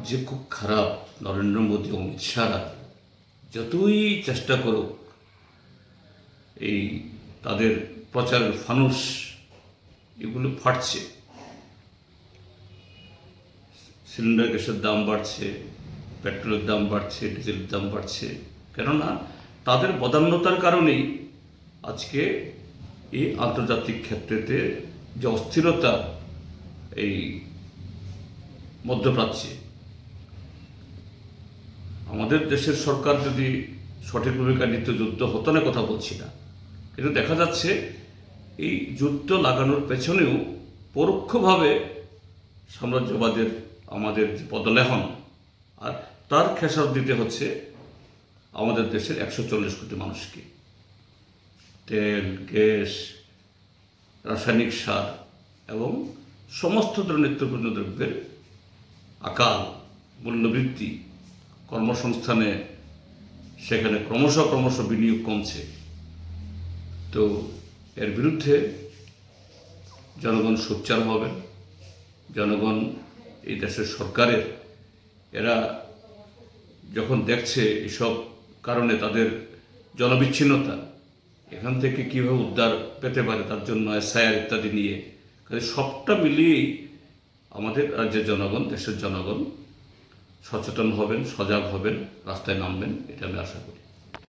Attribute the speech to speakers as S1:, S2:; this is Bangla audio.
S1: যে খুব খারাপ। নরেন্দ্র মোদী, অমিত শাহরা যতই চেষ্টা করুক, এই তাদের প্রচারের ফানুস এগুলো ফাটছে। সিলিন্ডার গ্যাসের দাম বাড়ছে, পেট্রোলের দাম বাড়ছে, ডিজেলের দাম বাড়ছে। কেননা তাদের বদান্যতার কারণেই আজকে এই আন্তর্জাতিক ক্ষেত্রেতে যে অস্থিরতা এই মধ্যপ্রাচ্যে, আমাদের দেশের সরকার যদি সঠিক ভূমিকা নিত যুদ্ধ হতো না, কথা বলছি না, কিন্তু দেখা যাচ্ছে এই যুদ্ধ লাগানোর পেছনেও পরোক্ষভাবে সাম্রাজ্যবাদের আমাদের যে পদলেহন, আর তার খেসারত দিতে হচ্ছে আমাদের দেশের 140 কোটি মানুষকে। তেল, গ্যাস, রাসায়নিক সার এবং সমস্ত ধরনের নিত্যপণ্য দ্রব্যের আকাল মূল্যবৃদ্ধি, কর্মসংস্থানে সেখানে ক্রমশ বিনিয়োগ কমছে। তো এর বিরুদ্ধে জনগণ সোচ্চার হবেন। জনগণ এই দেশের সরকারের, এরা যখন দেখছে এসব কারণে তাদের জনবিচ্ছিন্নতা, এখান থেকে কীভাবে উদ্ধার পেতে পারে তার জন্য এসআইআর ইত্যাদি নিয়ে, কাজে সবটা মিলিয়েই আমাদের রাজ্যের জনগণ, দেশের জনগণ সচেতন হবেন, সজাগ হবেন, রাস্তায় নামবেন, এটা আমি আশা করি।